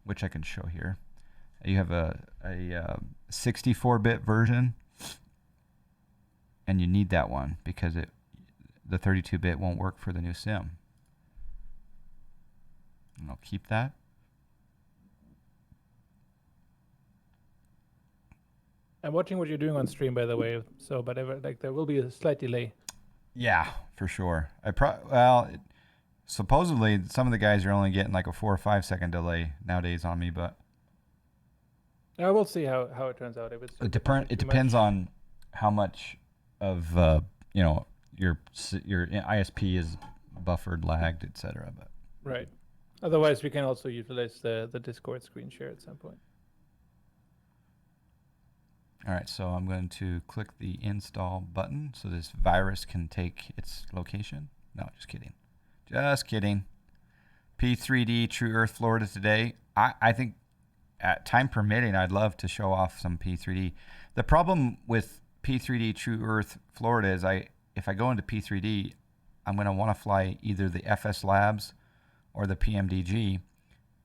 which I can show here. You have a 64-bit version, and you need that one because the 32-bit won't work for the new sim. And I'll keep that. I'm watching what you're doing on stream, by the way. So, but there will be a slight delay. Yeah, for sure. Supposedly some of the guys are only getting like a 4 or 5 second delay nowadays on me, but We'll see how it turns out. If it depends on how much of your ISP is buffered, lagged, etc. But right. Otherwise, we can also utilize the Discord screen share at some point. All right, so I'm going to click the install button so this virus can take its location. No, just kidding. Just kidding. P3D True Earth Florida today. I think at time permitting, I'd love to show off some P3D. The problem with P3D True Earth Florida is if I go into P3D, I'm going to want to fly either the FS Labs or the PMDG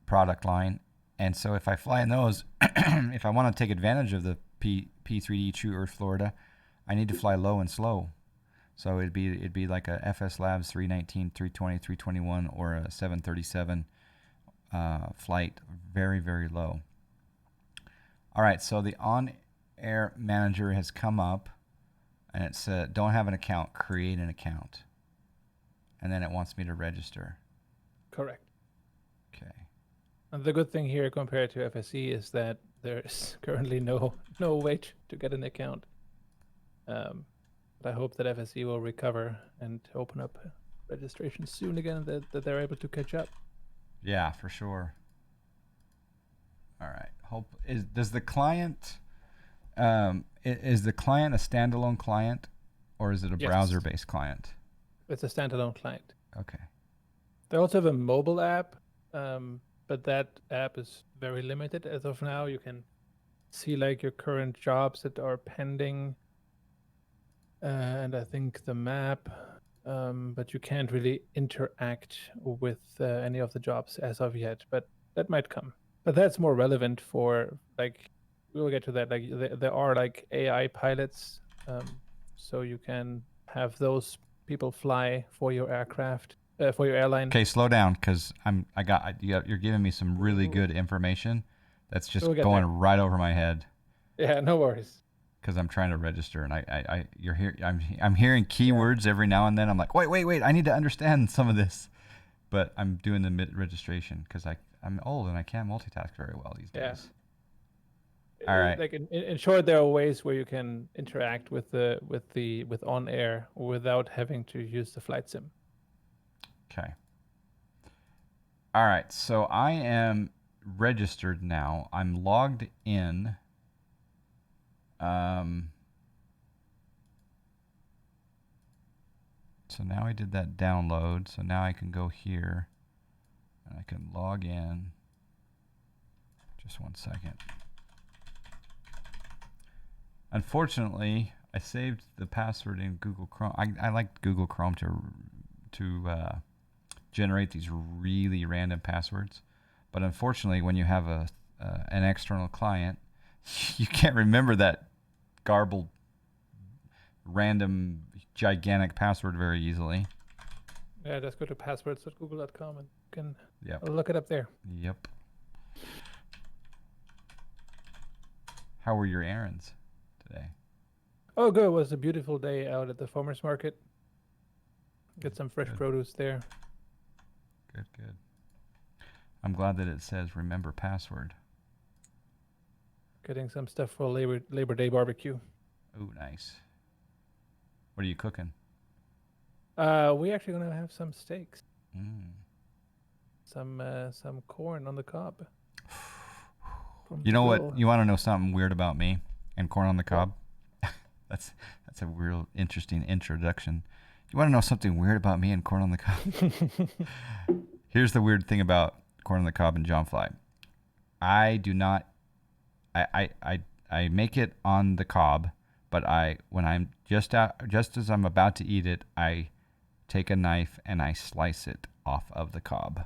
product line. And so if I fly in those, if I want to take advantage of the P3D True Earth Florida, I need to fly low and slow. So it'd be like a FS Labs 319, 320, 321, or a 737 flight, very, very low. All right, so the OnAir manager has come up, and it said, don't have an account, create an account. And then it wants me to register. Correct. Okay. And the good thing here compared to FSE is that there's currently no wait to get an account. But I hope that FSE will recover and open up registration soon again, that they're able to catch up. Yeah, for sure. All right. Does the client is the client a standalone client, or is it a browser-based client? It's a standalone client. Okay. They also have a mobile app, but that app is very limited as of now. You can see like your current jobs that are pending, and I think the map, but you can't really interact with any of the jobs as of yet. But that might come. But that's more relevant for we'll get to that. Like there are like AI pilots, so you can have those people fly for your aircraft, for your airline. Okay, slow down, because you're giving me some really good information that's just going right over my head. Yeah, no worries. Because I'm trying to register, and I'm hearing keywords every now and then. I'm like, wait, I need to understand some of this, but I'm doing the registration because I'm old and I can't multitask very well these days. All right. Like in short, there are ways where you can interact with OnAir without having to use the flight sim. Okay. All right. So I am registered now. I'm logged in. So now I did that download. So now I can go here and I can log in. Just 1 second. Unfortunately, I saved the password in Google Chrome. I like Google Chrome to generate these really random passwords. But unfortunately, when you have an external client, you can't remember that garbled, random, gigantic password very easily. Yeah, just go to passwords.google.com and you can look it up there. Yep. How were your errands today? Oh, good. It was a beautiful day out at the farmer's market. Get some fresh produce there. Good. I'm glad that it says remember password. Getting some stuff for Labor Day barbecue. Oh, nice. What are you cooking? We actually gonna have some steaks. Some corn on the cob. You know what? You want to know something weird about me and corn on the cob? That's a real interesting introduction. You want to know something weird about me and corn on the cob? Here's the weird thing about corn on the cob and John Fly. I do not. I make it on the cob, but when I'm just as I'm about to eat it, I take a knife and I slice it off of the cob.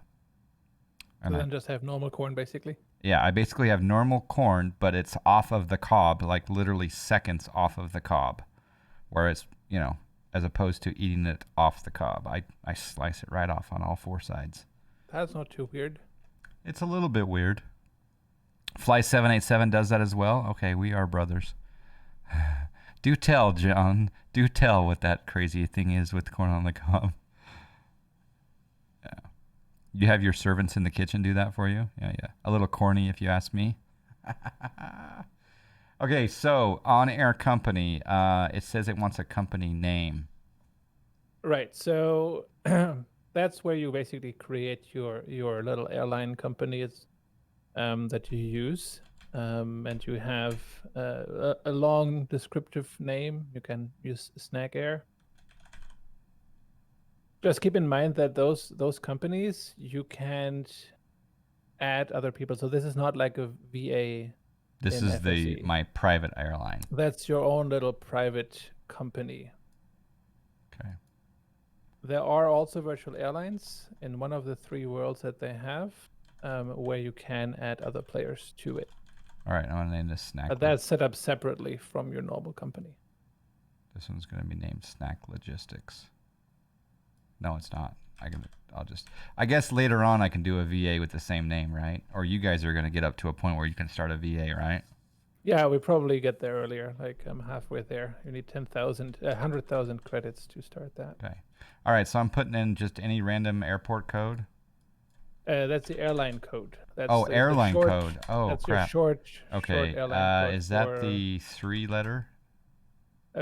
So then just have normal corn, basically. Yeah, I basically have normal corn, but it's off of the cob, like literally seconds off of the cob, where it's, as opposed to eating it off the cob. I slice it right off on all four sides. That's not too weird. It's a little bit weird. Fly 787 does that as well. Okay, we are brothers. Do tell, John. Do tell what that crazy thing is with corn on the cob. Yeah. You have your servants in the kitchen do that for you? Yeah. A little corny if you ask me. Okay, so OnAir company. It says it wants a company name. Right. So that's where you basically create your little airline company that you use. And you have a long descriptive name. You can use Snack Air. Just keep in mind that those companies, you can't add other people. So this is not like a VA. This in is FSE. my private airline. That's your own little private company. Okay. There are also virtual airlines in one of the 3 worlds that they have, where you can add other players to it. All right, I'm going to name this Snack. But that's set up separately from your normal company. This one's going to be named Snack Logistics. No, it's not. I guess later on I can do a VA with the same name, right? Or you guys are going to get up to a point where you can start a VA, right? Yeah, we probably get there earlier. Like I'm halfway there. You need 100,000 credits to start that. Okay. All right, so I'm putting in just any random airport code. That's the airline code. That's airline short, code. Oh, that's crap. your short Okay. airline code. Is that the 3-letter?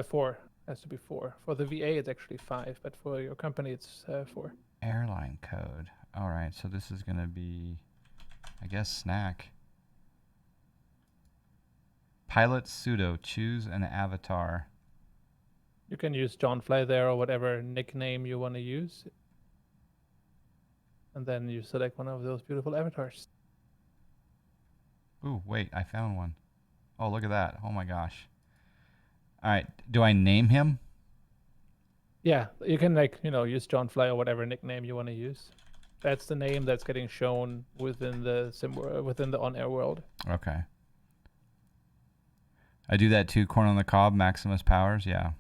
4. Has to be 4. For the VA, it's actually 5, but for your company, it's 4. Airline code. All right, so this is going to be, I guess, Snack. Pilot pseudo. Choose an avatar. You can use John Fly there or whatever nickname you want to use. And then you select one of those beautiful avatars. Ooh, wait, I found one. Oh, look at that. Oh my gosh. All right, do I name him? Yeah, you can use John Fly or whatever nickname you want to use. That's the name that's getting shown within the OnAir world. Okay. I do that too. Corn on the cob, Maximus Powers. Yeah.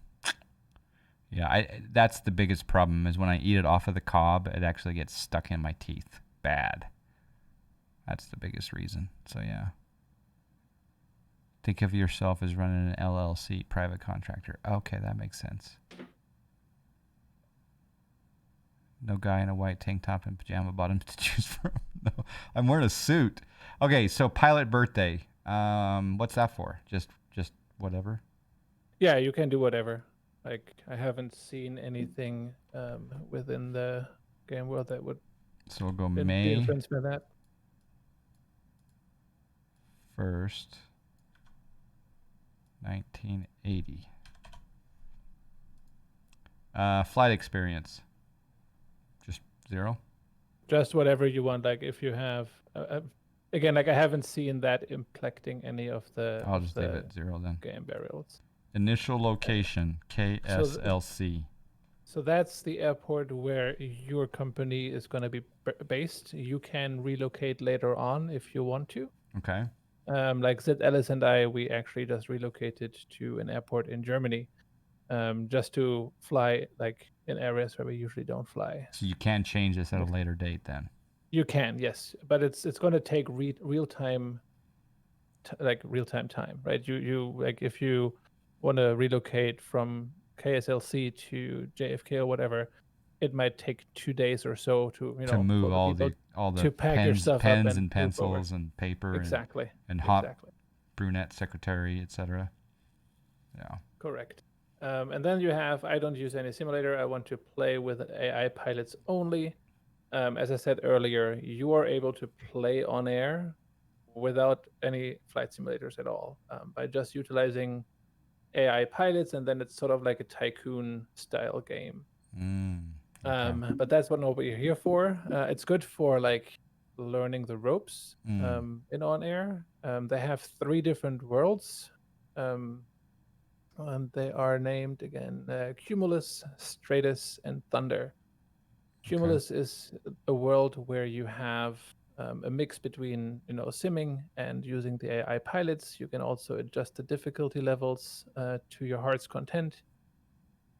Yeah, that's the biggest problem is when I eat it off of the cob, it actually gets stuck in my teeth. Bad. That's the biggest reason. So, yeah. Think of yourself as running an LLC, private contractor. Okay, that makes sense. No guy in a white tank top and pajama bottoms to choose from. No, I'm wearing a suit. Okay, so pilot birthday. What's that for? Just whatever? Yeah, you can do whatever. Like, I haven't seen anything within the game world that would So we'll go be May influenced by that. 1st, 1980. Flight experience. Just 0? Just whatever you want. Like, if you have... again, like, I haven't seen that impacting any of the... I'll just leave it 0 then. Game variables. Initial location, KSLC. So that's the airport where your company is going to be based. You can relocate later on if you want to. Okay. Like Zed Ellis and I, we actually just relocated to an airport in Germany, just to fly like in areas where we usually don't fly. So you can change this at a later date then? You can, yes, but it's going to take real time time, right? You like if you want to relocate from KSLC to JFK or whatever, it might take 2 days or so to move all the to pack pens, your stuff pens up and pencils and paper exactly and hot brunette secretary, etc. Yeah. Correct. And then you have, I don't use any simulator. I want to play with AI pilots only. As I said earlier, you are able to play OnAir without any flight simulators at all, by just utilizing AI pilots, and then it's sort of like a tycoon style game. Okay. But that's what we're here for. It's good for like learning the ropes in OnAir. They have 3 different worlds, and they are named again Cumulus, Stratus, and Thunder. Cumulus is a world where you have a mix between simming and using the AI pilots. You can also adjust the difficulty levels to your heart's content.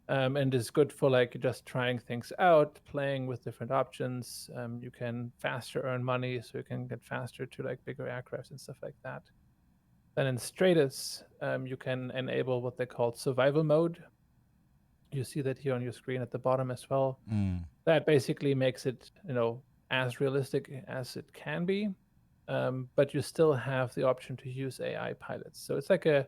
And it's good for like just trying things out, playing with different options. You can faster earn money, so you can get faster to like bigger aircrafts and stuff like that. Then in Stratus, you can enable what they call survival mode. You see that here on your screen at the bottom as well. That basically makes it, as realistic as it can be, but you still have the option to use AI pilots. So it's like a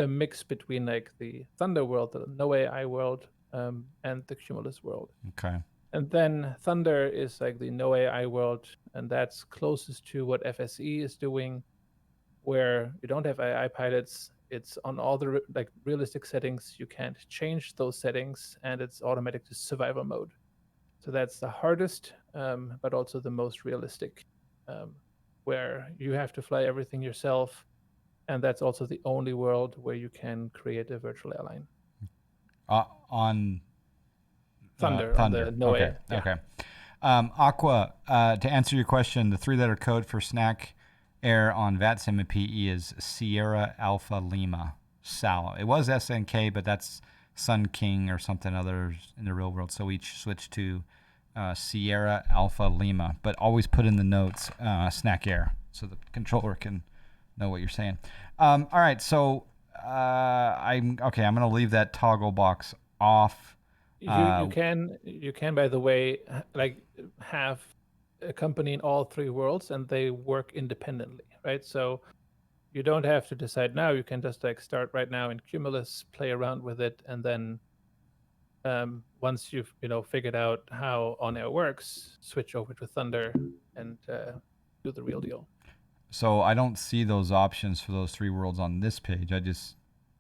mix between like the Thunder world, the no AI world, and the Cumulus world. Okay. And then Thunder is like the no AI world, and that's closest to what FSE is doing, where you don't have AI pilots. It's on all the like realistic settings. You can't change those settings, and it's automatic to survival mode. So that's the hardest, but also the most realistic, where you have to fly everything yourself. And that's also the only world where you can create a virtual airline. On Thunder. On the no okay. AI. Yeah. Okay. Aqua, to answer your question, the 3-letter code for Snack Air on VATSIM and PE is Sierra Alpha Lima SAL. It was SNK, but that's Sun King or something other in the real world. So we switched to Sierra Alpha Lima, but always put in the notes Snack Air so the controller can know what you're saying. All right, so I'm going to leave that toggle box off. You can by the way like have a company in all three worlds and they work independently, right? So you don't have to decide now. You can just like start right now in Cumulus, play around with it, and then once you've figured out how OnAir works, switch over to Thunder and do the real deal. So I don't see those options for those 3 worlds on this page.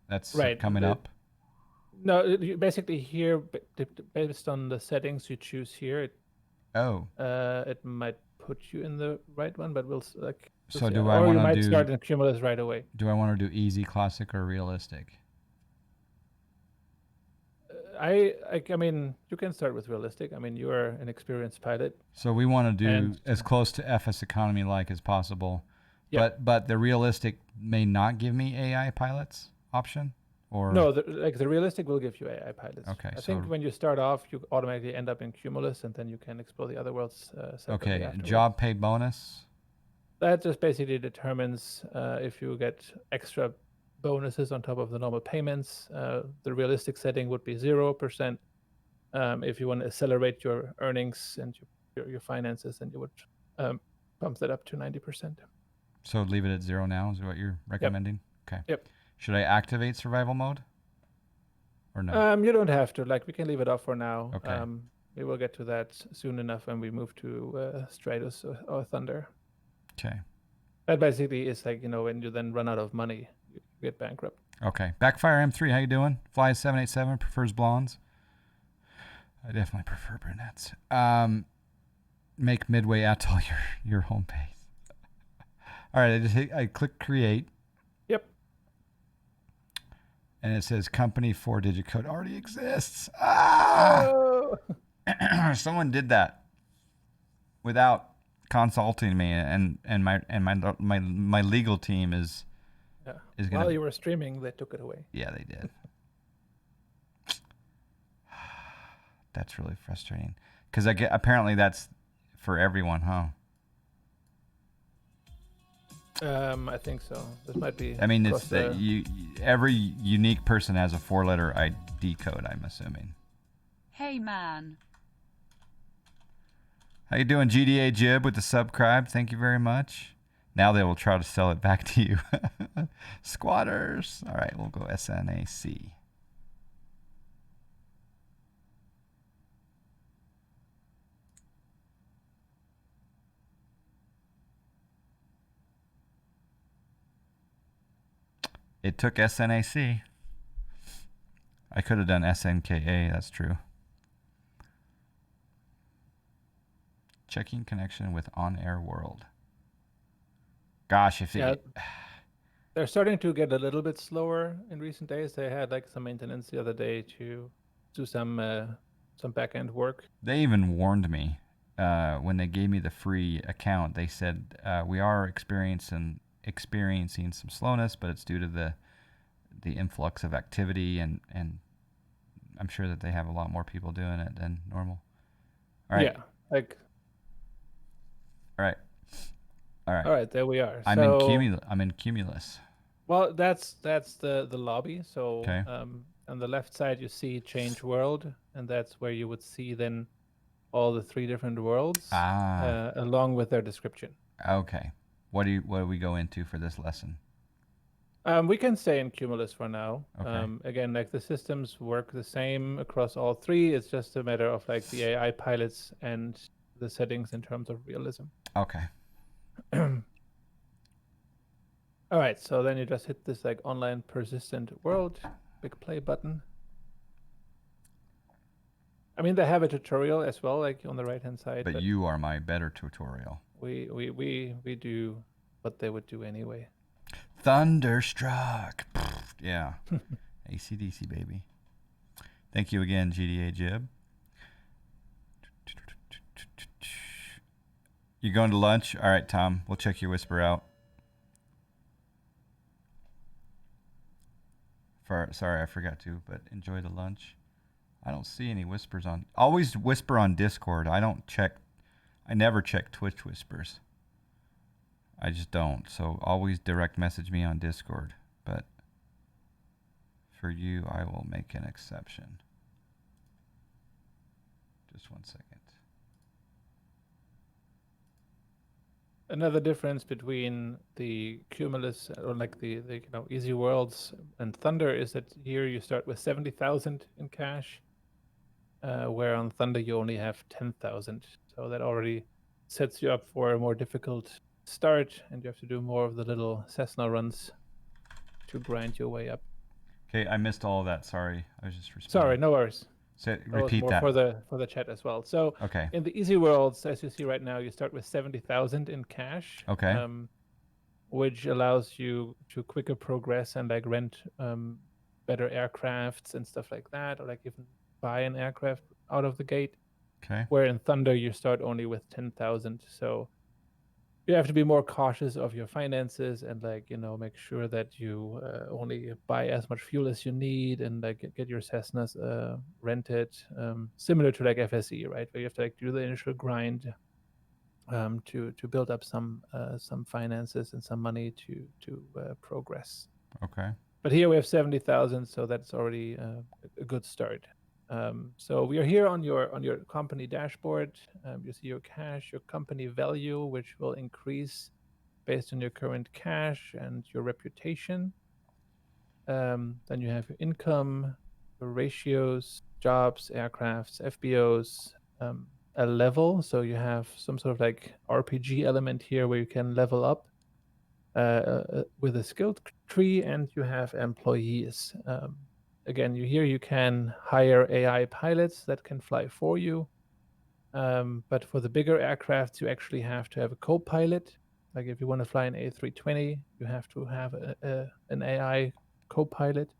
That's right. Coming up. No, basically here, based on the settings you choose here, it might put you in the right one, but we'll like. So do I want to do? Or you might start in Cumulus right away. Do I want to do easy, classic, or realistic? I mean, you can start with realistic. I mean, you are an experienced pilot. So we want to do as close to FS economy like as possible. Yep. But the realistic may not give me AI pilots option? Or no, the realistic will give you AI pilots. Okay. I think when you start off, you automatically end up in Cumulus, and then you can explore the other worlds separately. Okay. Afterwards. Job pay bonus? That just basically determines if you get extra bonuses on top of the normal payments. The realistic setting would be 0%. If you want to accelerate your earnings and your finances, then you would bump that up to 90%. So leave it at 0 now is what you're recommending? Yep. Okay. Yep. Should I activate survival mode? Or no? You don't have to. Like, we can leave it off for now. Okay. We will get to that soon enough when we move to Stratus or Thunder. Okay. That basically is like, when you then run out of money, you get bankrupt. Okay. Backfire M3, how you doing? Flies 787, prefers blondes. I definitely prefer brunettes. Make Midway Atoll your home base. All right, I click create. Yep. And it says company 4-digit code already exists. Oh! Someone did that without consulting me, and my legal team is gonna. While you were streaming, they took it away. Yeah, they did. That's really frustrating because apparently that's for everyone, huh? I think so. This might be. I mean, it's that every unique person has a 4-letter ID code, I'm assuming. Hey, man. How you doing, GDA Jib with the subscribe? Thank you very much. Now they will try to sell it back to you. Squatters. All right, we'll go SNAC. It took SNAC. I could have done SNKA, that's true. Checking connection with OnAir World. Gosh, if they're starting to get a little bit slower in recent days. They had like some maintenance the other day to do some back end work. They even warned me when they gave me the free account, they said we are experiencing some slowness, but it's due to the influx of activity, and I'm sure that they have a lot more people doing it than normal. All right. Yeah, like. All right. All right. All right, there we are. I'm in Cumulus. Well, that's the lobby. So Okay. on the left side you see change world, and that's where you would see then all the 3 different worlds along with their description. Okay. What do we go into for this lesson? We can stay in Cumulus for now. Okay. Again, like the systems work the same across all 3. It's just a matter of like the AI pilots and the settings in terms of realism. Okay. All right, so then you just hit this like online persistent world, big play button. I mean, they have a tutorial as well, like on the right-hand side. But you are my better tutorial. We do what they would do anyway. Thunderstruck. Yeah. AC/DC, baby. Thank you again, GDA Jib. You going to lunch? All right, Tom. We'll check your whisper out. Sorry, I forgot to, but enjoy the lunch. I don't see any whispers on. Always whisper on Discord. I never check Twitch whispers. I just don't. So always direct message me on Discord. But for you, I will make an exception. Just 1 second. Another difference between the Cumulus or like the easy worlds and Thunder is that here you start with 70,000 in cash, where on Thunder you only have 10,000. So that already sets you up for a more difficult start, and you have to do more of the little Cessna runs to grind your way up. Okay, I missed all of that. Sorry, I was just responding. Sorry, no worries. Repeat that. For the chat as well. So okay. In the easy worlds, as you see right now, you start with 70,000 in cash. Okay. Which allows you to quicker progress and like rent better aircrafts and stuff like that, or like even buy an aircraft out of the gate. Okay. Where in Thunder you start only with 10,000. So you have to be more cautious of your finances and like make sure that you only buy as much fuel as you need and like get your Cessnas rented, similar to like FSE, right, where you have to like do the initial grind to build up some finances and some money to progress. Okay. But here we have 70,000, so that's already a good start. So we are here on your company dashboard. You see your cash, your company value, which will increase based on your current cash and your reputation. Then you have your income, your ratios, jobs, aircrafts, FBOs, a level. So you have some sort of like RPG element here where you can level up with a skill tree, and you have employees. Again, you can hire AI pilots that can fly for you. But for the bigger aircraft, you actually have to have a co-pilot. Like if you want to fly an A320, you have to have an AI co-pilot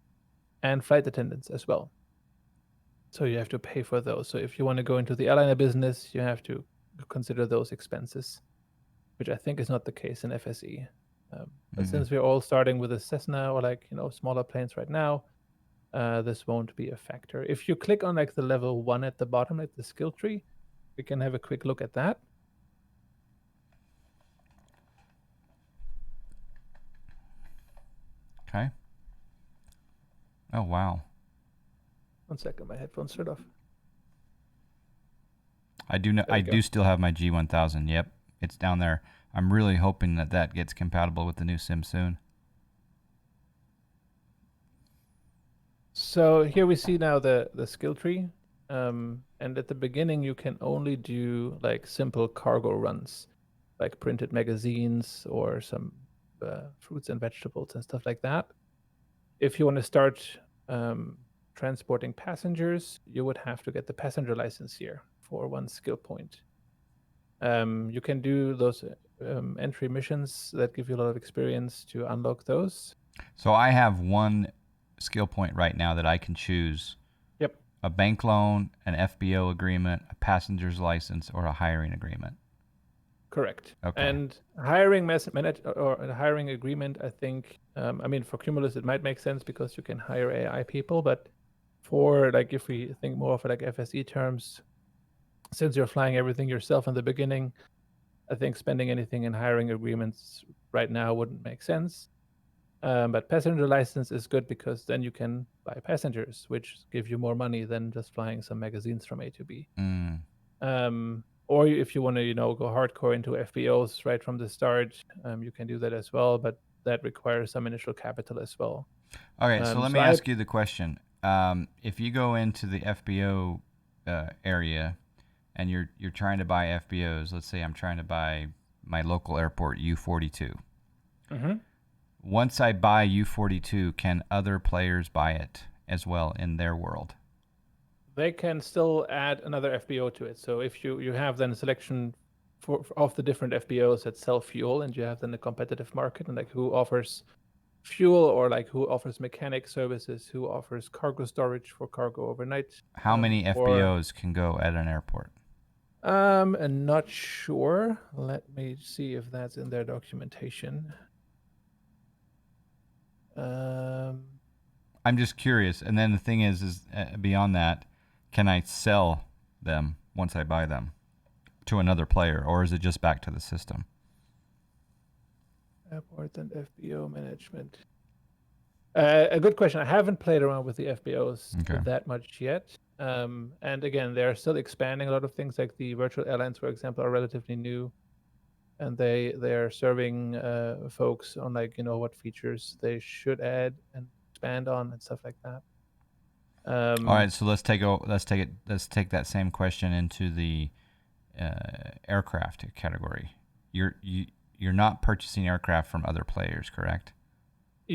and flight attendants as well. So you have to pay for those. So if you want to go into the airliner business, you have to consider those expenses, which I think is not the case in FSE. But since we're all starting with a Cessna or like smaller planes right now, this won't be a factor. If you click on like the level 1 at the bottom at the skill tree, we can have a quick look at that. Okay. Oh wow. 1 second, my headphones turned off. I do still have my G1000. Yep, it's down there. I'm really hoping that gets compatible with the new sim soon. So here we see now the skill tree. And at the beginning, you can only do like simple cargo runs, like printed magazines or some fruits and vegetables and stuff like that. If you want to start transporting passengers, you would have to get the passenger license here for 1 skill point. You can do those entry missions that give you a lot of experience to unlock those. So I have 1 skill point right now that I can choose. Yep. a bank loan, an FBO agreement, a passenger's license, or a hiring agreement. Correct. Okay. And hiring or a hiring agreement, I think, I mean, for Cumulus, it might make sense because you can hire AI people, but for like, if we think more of like FSE terms, since you're flying everything yourself in the beginning, I think spending anything in hiring agreements right now wouldn't make sense. But passenger license is good because then you can buy passengers, which give you more money than just flying some magazines from A to B. Or if you want to, go hardcore into FBOs right from the start, you can do that as well. But that requires some initial capital as well. Okay, so let me ask you the question: if you go into the FBO area and you're trying to buy FBOs, let's say I'm trying to buy my local airport U42. Mm-hmm. Once I buy U42, can other players buy it as well in their world? They can still add another FBO to it. So if you have then a selection of the different FBOs that sell fuel, and you have then the competitive market and like who offers fuel or like who offers mechanic services, who offers cargo storage for cargo overnight. How many FBOs can go at an airport? I'm not sure. Let me see if that's in their documentation. I'm just curious. And then the thing is beyond that, can I sell them once I buy them to another player, or is it just back to the system? Airport and FBO management. A good question. I haven't played around with the FBOs that much yet. And again, they're still expanding a lot of things. Like the virtual airlines, for example, are relatively new, and they're serving folks on like what features they should add and expand on and stuff like that. All right, so let's take that same question into the aircraft category. You're not purchasing aircraft from other players, correct? I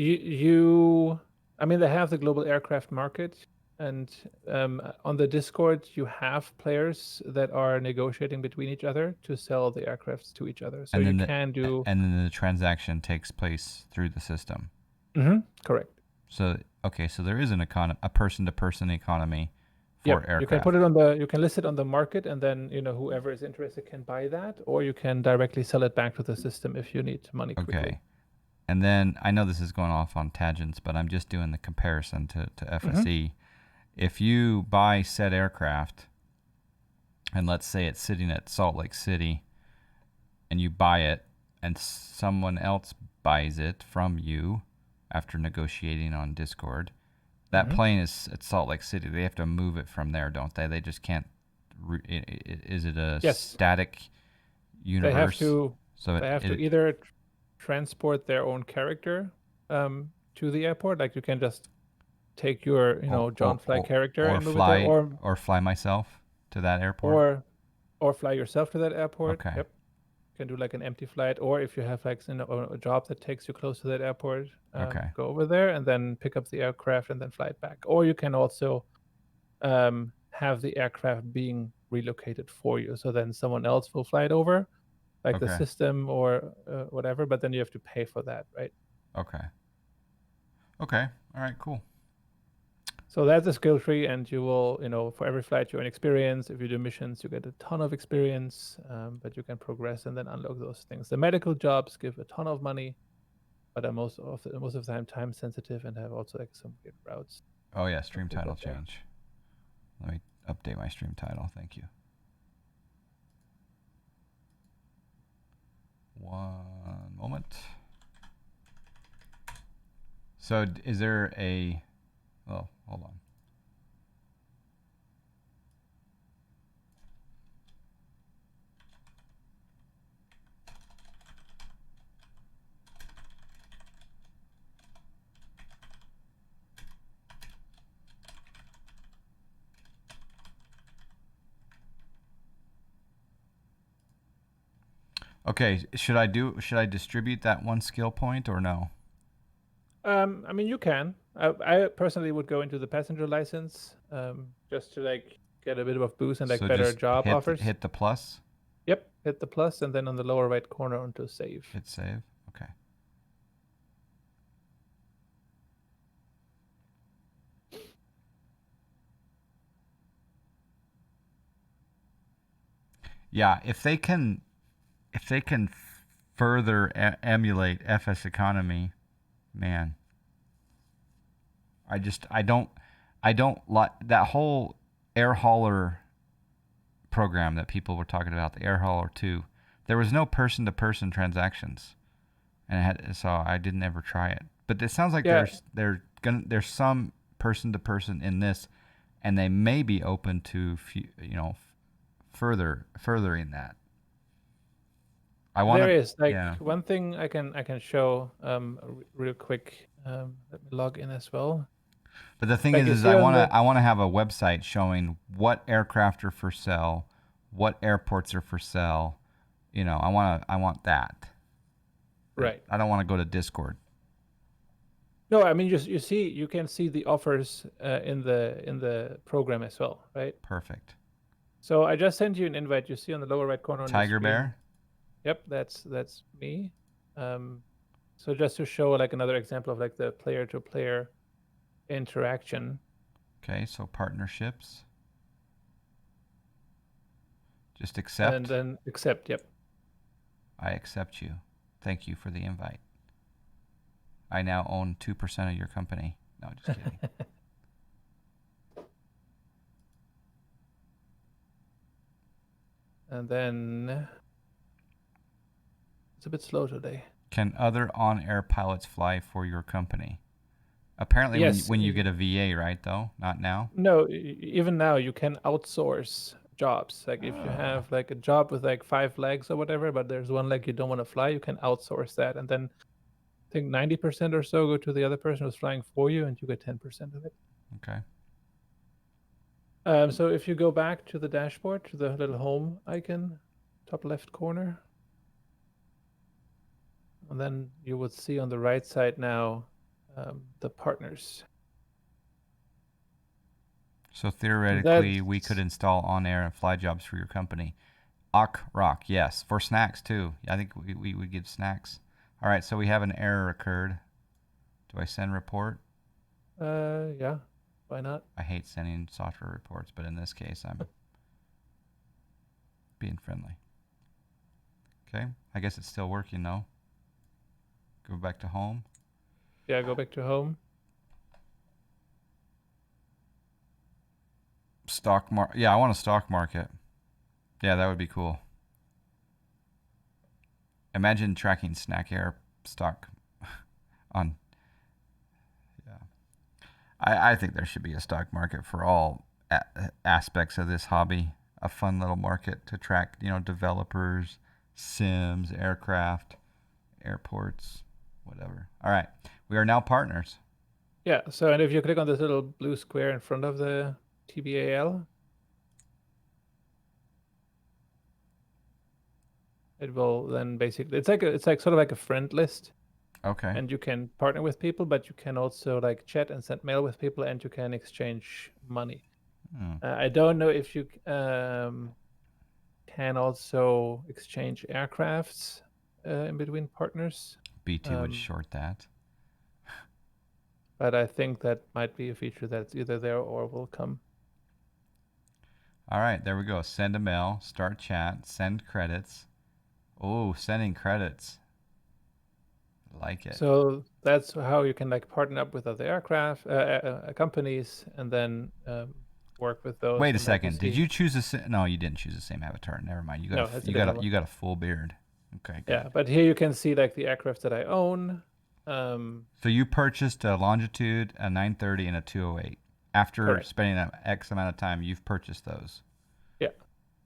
mean, they have the global aircraft market, and on the Discord, you have players that are negotiating between each other to sell the aircrafts to each other. So and then the transaction takes place through the system. Mm-hmm. Correct. So there is a person-to-person economy for aircraft. You can list it on the market, and then whoever is interested can buy that, or you can directly sell it back to the system if you need money quickly. Okay. And then I know this is going off on tangents, but I'm just doing the comparison to FSE. Mm-hmm. If you buy said aircraft, and let's say it's sitting at Salt Lake City, and you buy it, and someone else buys it from you after negotiating on Discord, that mm-hmm. plane is at Salt Lake City. They have to move it from there, don't they? They just can't. Is it a static universe? They have to either transport their own character to the airport. Like you can just take your John Fly character and move it there, or fly myself to that airport, or fly yourself to that airport. Okay. Yep. You can do like an empty flight, or if you have like a job that takes you close to that airport, go over there and then pick up the aircraft and then fly it back. Or you can also have the aircraft being relocated for you, so then someone else will fly it over, like the system or whatever, but then you have to pay for that, right? Okay. All right, cool. So that's a skill tree, and you will, for every flight you earn experience. If you do missions, you get a ton of experience, but you can progress and then unlock those things. The medical jobs give a ton of money, but are most of the time sensitive and have also like some weird routes. Oh yeah, stream title change. Let me update my stream title. Thank you. One moment. So is there a... Oh, hold on. Okay, should I distribute that one skill point or no? I mean, you can. I personally would go into the passenger license, just to like get a bit of a boost and like better job offers. Hit the plus? Yep, hit the plus, and then on the lower right corner onto save. Hit save. Okay. Yeah, if they can further emulate FS economy, man, I don't like that whole air hauler program that people were talking about, the air hauler 2. There was no person-to-person transactions, and so I didn't ever try it. But it sounds like Yeah, there's some person-to-person in this, and they may be open to furthering that. I want there to, is like yeah. one thing I can show real quick. Let me log in as well. But the thing Like you is see on the I want to have a website showing what aircraft are for sale, what airports are for sale. I want that. right. I don't want to go to Discord. No, I mean you can see the offers in the program as well, right? Perfect. So I just sent you an invite. You see on the lower right corner on your Tiger screen. Bear. Yep, that's me. So just to show like another example of like the player-to-player interaction. Okay, so partnerships. Just And accept. then accept. Yep. I accept you. Thank you for the invite. I now own 2% of your company. No, just kidding. And then it's a bit slow today. Can other on-air pilots fly for your company? Apparently, Yes. when you get a VA, right? Though not now. No, even now you can outsource jobs. Like if you have like a job with like 5 legs or whatever, but there's one leg you don't want to fly, you can outsource that, and then I think 90% or so go to the other person who's flying for you, and you get 10% of it. Okay. So if you go back to the dashboard, to the little home icon, top left corner, and then you would see on the right side now the partners. So theoretically, we could install on-air and fly jobs for your company. Rock, yes. For snacks, too. I think we would get snacks. All right, so we have an error occurred. Do I send report? Yeah, why not? I hate sending software reports, but in this case, I'm being friendly. Okay, I guess it's still working, though. Go back to home. Yeah, go back to home. Yeah, I want a stock market. Yeah, that would be cool. Imagine tracking Snack Air stock on. Yeah, I think there should be a stock market for all aspects of this hobby. A fun little market to track, developers, sims, aircraft, airports, whatever. All right, we are now partners. Yeah, so and if you click on this little blue square in front of the TBAL, it will then basically it's like sort of like a friend list, Okay. and you can partner with people, but you can also like chat and send mail with people, and you can exchange money. I don't know if you can also exchange aircrafts in between partners. B2 would short that. But I think that might be a feature that's either there or will come. All right, there we go. Send a mail, start chat, send credits. Oh, sending credits. Like it. So that's how you can like partner up with other aircraft companies, and then work with those. Wait a And like second. Did you choose no, you didn't choose the same avatar. Never mind. No, it's a different one. You got a full beard. Okay, good. Yeah, but here you can see like the aircraft that I own. So you purchased a Longitude, a 930, and a 208. After Correct. spending an X amount of time, you've purchased those. Yeah.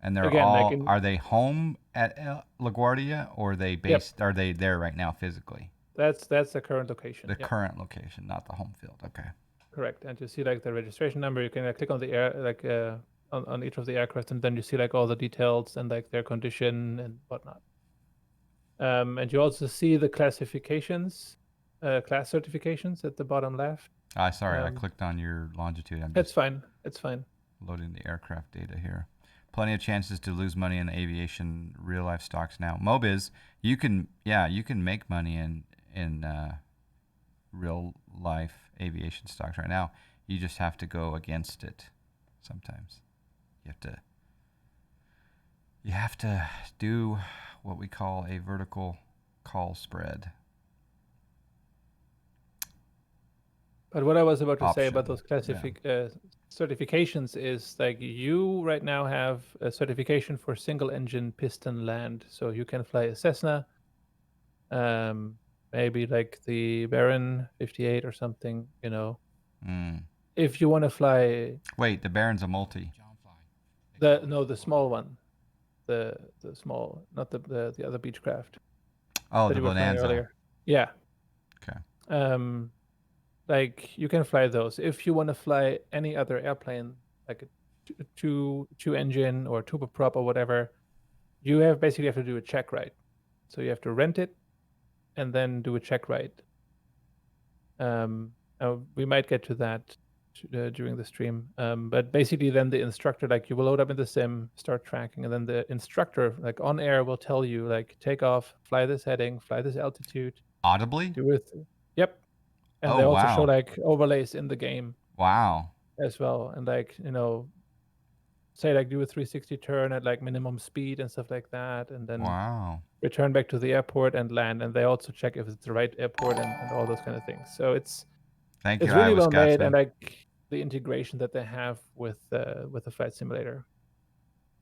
And they're Again, all are they home at LaGuardia, or are they based are they there right now physically? That's the current location. The current location, not the home field. Okay. Correct. And to see like the registration number, you can click on the air like on each of the aircraft, and then you see like all the details and like their condition and whatnot. And you also see the classifications, class certifications at the bottom left. Sorry, I clicked on your Longitude. It's fine. It's fine. Loading the aircraft data here. Plenty of chances to lose money in aviation real life stocks now. Mobiz, you can make money in real life aviation stocks right now. You just have to go against it sometimes. You have to do what we call a vertical call spread. But what I was about to say about Option, those certifications is like you right now have a certification for single engine piston land, so you can fly a Cessna, maybe like the Baron 58 or something. If you want to fly Wait, the Baron's a multi. the small one, the small, not the other Beechcraft Oh, that the you were flying Bonanza. earlier. Yeah. Okay. Like you can fly those. If you want to fly any other airplane, like a two engine or turboprop or whatever, you basically have to do a check ride. So you have to rent it and then do a check ride. We might get to that during the stream. But basically, then the instructor, like you will load up in the sim, start tracking, and then the instructor, like on air, will tell you, like, take off, fly this heading, fly this altitude, Audibly? do it. Yep. And Oh, they also show wow. like overlays in the game Wow. as well, and like say like do a 360 turn at like minimum speed and stuff like that, and then Wow. return back to the airport and land. And they also check if it's the right airport and all those kind of things. So it's Thank you, really Iowa well made, and Scotsman. like the integration that they have with the flight simulator.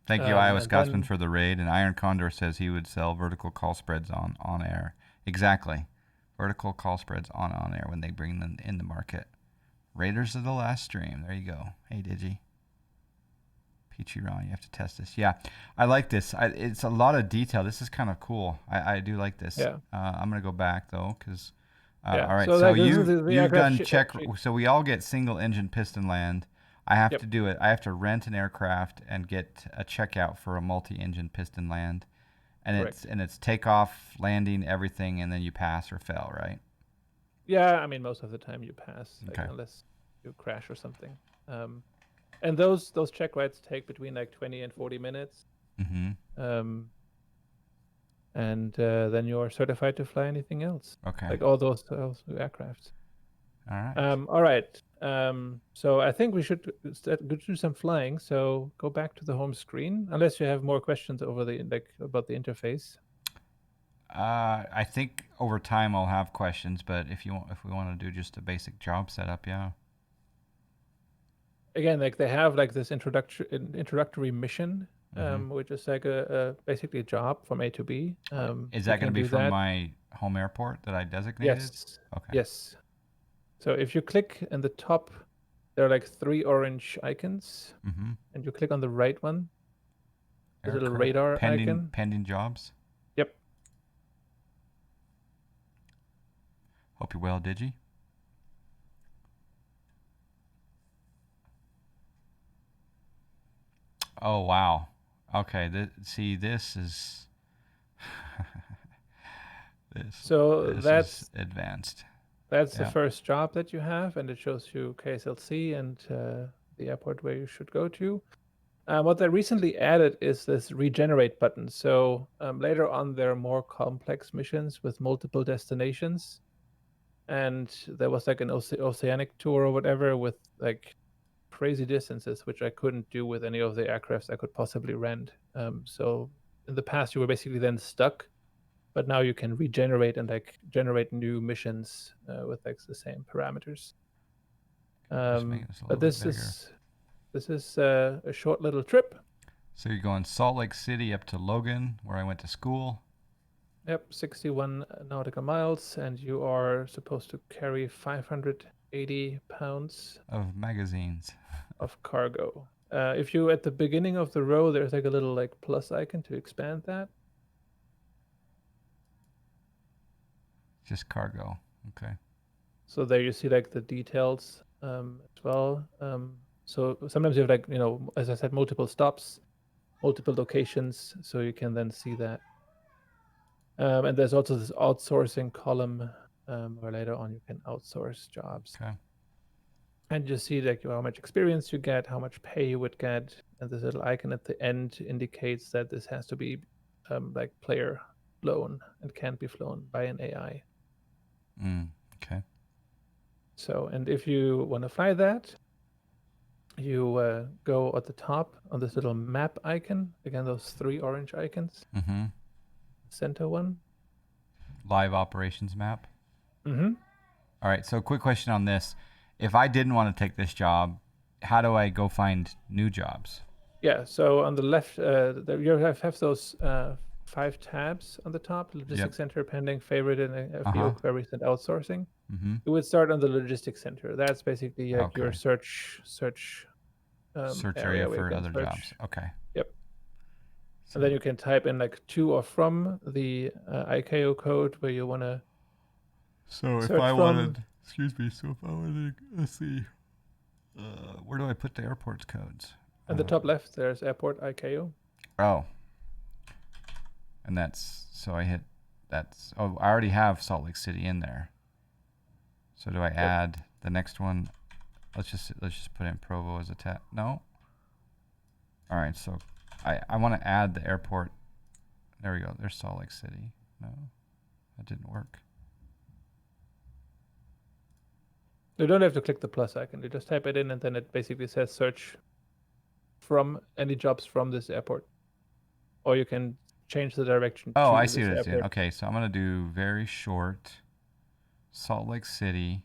Thank you, Iowa And Scotsman, then for the raid. And Iron Condor says he would sell vertical call spreads on air. Exactly. Vertical call spreads on air when they bring them in the market. Raiders of the last stream. There you go. Hey, Digi. Peachy Ron, you have to test this. Yeah, I like this. It's a lot of detail. This is kind of cool. I do like this. Yeah. I'm going to go back, though, because... Yeah. All right, So, so like, this is the you've aircraft done check... So we all get single engine piston land. I have Yep. to do it. I have to rent an aircraft and get a checkout for a multi-engine piston land. And Correct. it's takeoff, landing, everything, and then you pass or fail, right? Yeah, I mean, most of the time you pass, like, Okay. unless you crash or something. And those check rides take between like 20 and 40 minutes. Mm-hmm. And then you're certified to fly anything else. Okay. Like all those aircrafts. All right. All right. So I think we should go do some flying. So go back to the home screen, unless you have more questions over about the interface. I think over time I'll have questions, but if we want to do just a basic job setup, yeah. Again, like they have like this introductory mission, which is like basically a job from A to B. Is that going to be from my home airport that I designated? Yes. Okay. Yes. So if you click in the top, there are like 3 orange icons, and you click on the right one, the little radar icon. Pending jobs. Yep. Hope you're well, Digi. Oh, wow. Okay, this is... this is advanced. That's the first job that you have, and it shows you KSLC and the airport where you should go to. What they recently added is this regenerate button. So later on, there are more complex missions with multiple destinations. And there was like an oceanic tour or whatever with like crazy distances, which I couldn't do with any of the aircrafts I could possibly rent. So in the past, you were basically then stuck, but now you can regenerate and like generate new missions with like the same parameters. But this is a short little trip. So you're going Salt Lake City up to Logan, where I went to school. Yep, 61 nautical miles, and you are supposed to carry 580 pounds of magazines of cargo. If you at the beginning of the row, there's like a little like plus icon to expand that. Just cargo. Okay. So there you see like the details as well. So sometimes you have like, as I said, multiple stops, multiple locations, so you can then see that. And there's also this outsourcing column where later on you can outsource jobs. Okay. And you see like how much experience you get, how much pay you would get, and this little icon at the end indicates that this has to be like player flown and can't be flown by an AI. Okay. So, and if you want to fly that, you go at the top on this little map icon. Again, those 3 orange icons. Mm-hmm. Center one. Live operations map. Mm-hmm. All right. So, quick question on this: if I didn't want to take this job, how do I go find new jobs? Yeah. So on the left, you have those 5 tabs on the top: logistics center, pending, favorite, and FBO queries and outsourcing. Mm-hmm. You would start on the logistics center. That's basically like your Okay. search Search area area where you for can other search. jobs. Okay. Yep. So, And then you can type in like to or from the ICAO code where you want to so if search I from. wanted, excuse me. So if I wanted, let's see, where do I put the airport's codes? At the top left, there's airport ICAO. Oh. And that's so I hit. That's I already have Salt Lake City in there. So do I add the next one? Let's just put in Provo as a tab. No. All right. So I want to add the airport. There we go. There's Salt Lake City. No, that didn't work. You don't have to click the plus icon. You just type it in, and then it basically says search from any jobs from this airport, or you can change the direction. Oh, to I see this what it's doing. airport. Okay, so I'm gonna do very short. Salt Lake City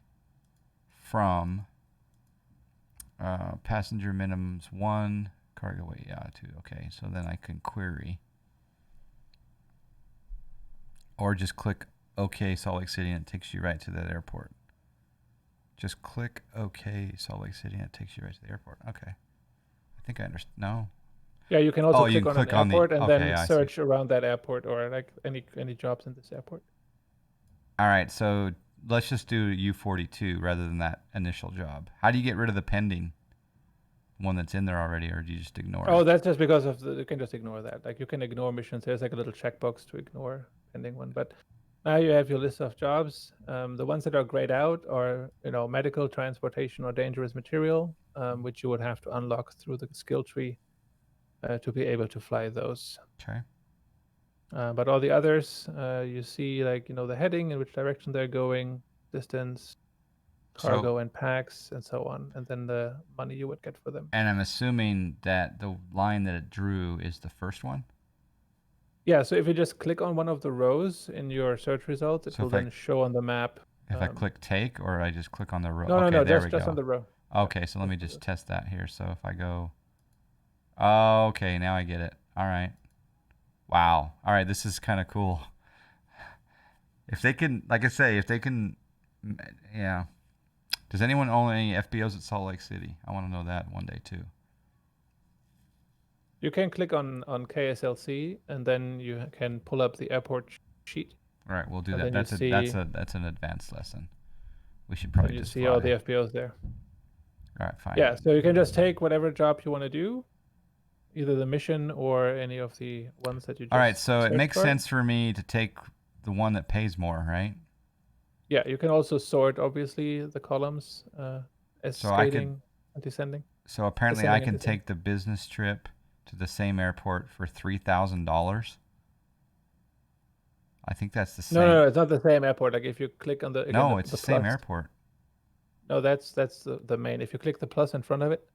from passenger minimums 1, cargo weight 2. Okay, so then I can query or just click OK Salt Lake City and it takes you right to that airport. Just click OK Salt Lake City and it takes you right to the airport. Okay, I think I understand. No. Yeah, you can also you click can on an airport the. and Okay, then I see. search around that airport or like any jobs in this airport. All right, so let's just do U42 rather than that initial job. How do you get rid of the pending one that's in there already, or do you just ignore Oh, it? that's just because of you can just ignore that. Like you can ignore missions. There's like a little checkbox to ignore pending one. But now you have your list of jobs. The ones that are grayed out are medical, transportation, or dangerous material, which you would have to unlock through the skill tree to be able to fly those. Okay. But all the others, you see like the heading, in which direction they're going, distance, cargo and packs, and so on, and then the money you would get for them. And I'm assuming that the line that it drew is the first one? Yeah, so if you just click on one of the rows in your search results, it will then show on the map. If I click take, or I just click on the row? No, there we just go. on the row. Okay, so let me just test that here. So if I go, oh, okay, now I get it. All right. Wow. All right, this is kind of cool. If they can, like I say, yeah. Does anyone own any FBOs at Salt Lake City? I want to know that one day too. You can click on KSLC, and then you can pull up the airport sheet. All right, we'll do And that. then That's an advanced lesson. We should probably you just see fly. all the FBOs there. All right, fine. Yeah, so you can just take whatever job you want to do, either the mission or any of the ones that you just All right, so it searched makes for. sense for me to take the one that pays more, right? Yeah, you can also sort, obviously, the columns ascending and descending. So apparently I can take the business trip to the same airport for $3,000. I think that's the same. No, it's not the same airport. Like if you click on it's the same airport. No, that's the main. If you click the plus in front of it.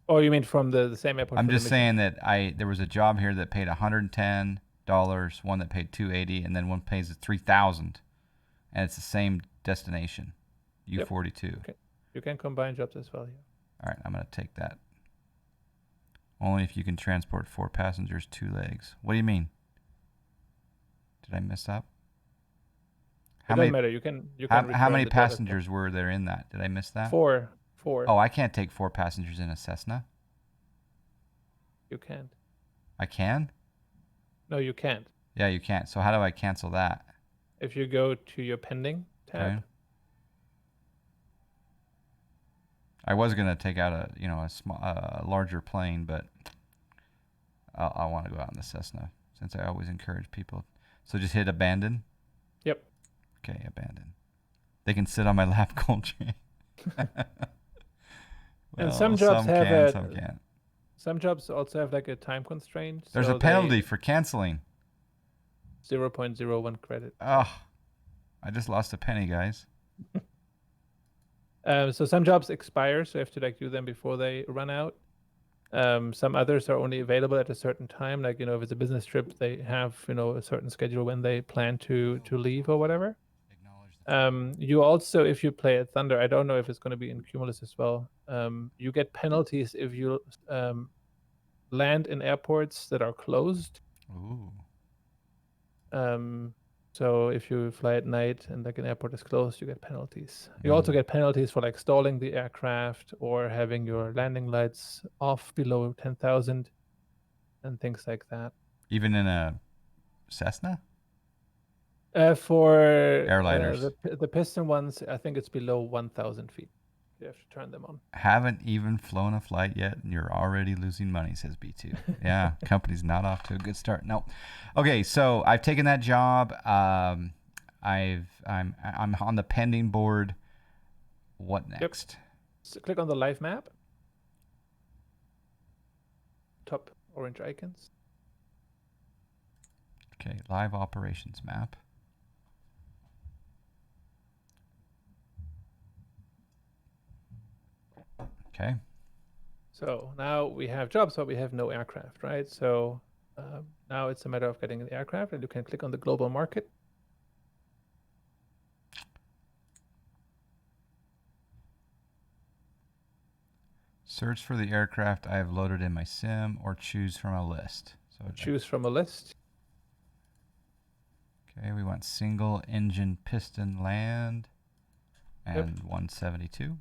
Oh, you mean from the same airport? I'm just saying that there was a job here that paid $110, one that paid $280, and then one pays $3,000, and it's the same destination, U42. Yep. Okay. You can combine jobs as well here. All right, I'm gonna take that. Only if you can transport 4 passengers, 2 legs. What do you mean? Did I mess up? It doesn't matter. You can. How many passengers were there in that? Did I miss that? 4. Oh, I can't take 4 passengers in a Cessna. You can't. I can? No, you can't. Yeah, you can't. So how do I cancel that? If you go to your pending tab. Okay. I was gonna take out a larger plane, but I want to go out in the Cessna since I always encourage people. So just hit abandon. Yep. Okay, abandon. They can sit on my lap cold train. And some jobs some can't. Some jobs also have like a time constraint. There's a penalty for canceling. 0.01 credit. Oh, I just lost a penny, guys. So some jobs expire, so you have to like do them before they run out. Some others are only available at a certain time. Like, if it's a business trip, they have, a certain schedule when they plan to leave or whatever. You also, if you play at Thunder, I don't know if it's going to be in Cumulus as well. You get penalties if you land in airports that are closed. Ooh. So if you fly at night and like an airport is closed, you get penalties. You also get penalties for like stalling the aircraft or having your landing lights off below 10,000 and things like that. Even in a Cessna? For Airliners. the piston ones, I think it's below 1,000 feet. You have to turn them on. Haven't even flown a flight yet, and you're already losing money, says B2. Yeah, company's not off to a good start. No. Okay, so I've taken that job. I'm on the pending board. What next? Yep. So click on the live map. Top orange icons. Okay, live operations map. Okay. So now we have jobs, but we have no aircraft, right? So now it's a matter of getting the aircraft, and you can click on the global market. Search for the aircraft I have loaded in my sim, or choose from a list. So choose from a list. Okay, we want single engine piston land and 172.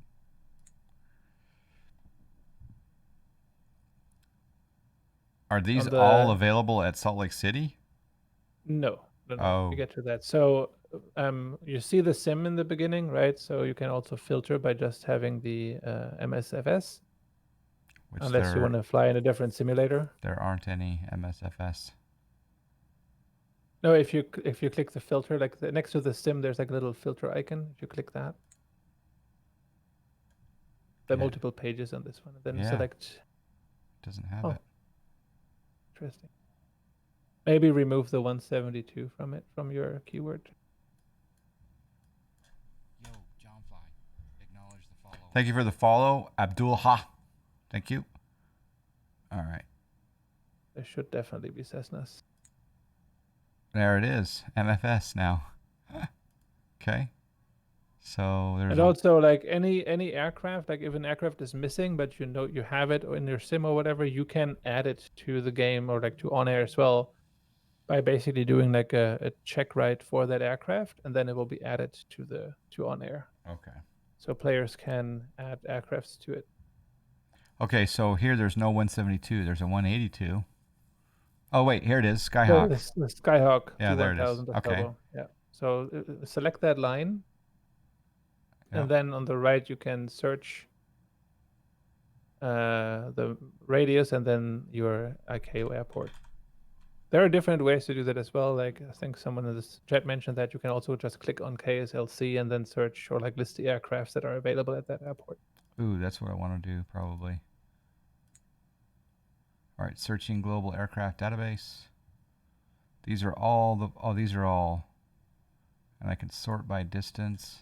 Are these all available at Salt Lake City? No. Oh. You get to that. So you see the sim in the beginning, right? So you can also filter by just having the MSFS. Unless you want to fly in a different simulator. There aren't any MSFS. No, if you click the filter, like next to the sim, there's like a little filter icon. If you click that, there are multiple pages on this one. And then select. Doesn't have it. Interesting. Maybe remove the 172 from your keyword. Yo, Johnfly, acknowledge the follow. Thank you for the follow, Abdul Ha. Thank you. All right. There should definitely be Cessnas. There it is, MFS now. Okay. So there's. And also, like any aircraft, like if an aircraft is missing, but you have it in your sim or whatever, you can add it to the game or like to OnAir as well, by basically doing like a check write for that aircraft, and then it will be added to OnAir. Okay. So players can add aircrafts to it. Okay, so here there's no 172. There's a 182. Oh wait, here it is, Skyhawk. The Skyhawk. Yeah, there it is. Okay. Yeah. So select that line, and then on the right you can search the radius and then your ICAO airport. There are different ways to do that as well. Like I think someone in this chat mentioned that you can also just click on KSLC and then search or like list the aircrafts that are available at that airport. Ooh, that's what I want to do probably. All right, searching global aircraft database. These are all these are all, and I can sort by distance.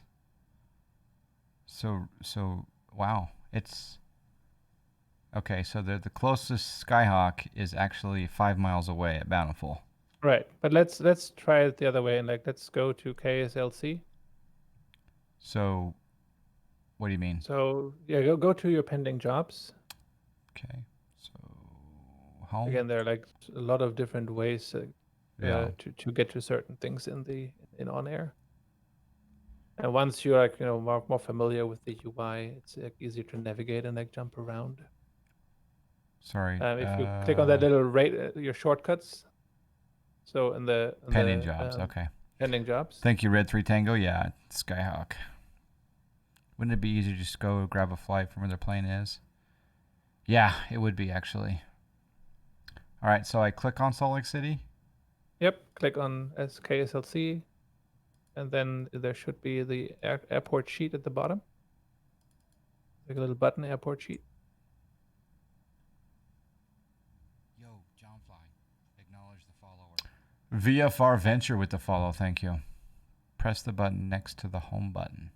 So wow, it's okay. So the closest Skyhawk is actually 5 miles away at Bountiful. Right, but let's try it the other way and like let's go to KSLC. So, what do you mean? So yeah, go to your pending jobs. Okay. So home. Again, there are like a lot of different ways to get to certain things in OnAir. And once you're like more familiar with the UI, it's like easier to navigate and like jump around. Sorry. If you click on that little your shortcuts. So in the pending jobs, okay. Pending jobs. Thank you, Red 3 Tango. Yeah, Skyhawk. Wouldn't it be easier to just go grab a flight from where their plane is? Yeah, it would be actually. All right, so I click on Salt Lake City. Yep, click on KSLC, and then there should be the airport sheet at the bottom. Like a little button, airport sheet. Yo, Johnfly, acknowledge the follower. VFR Venture with the follow, thank you. Press the button next to the home button.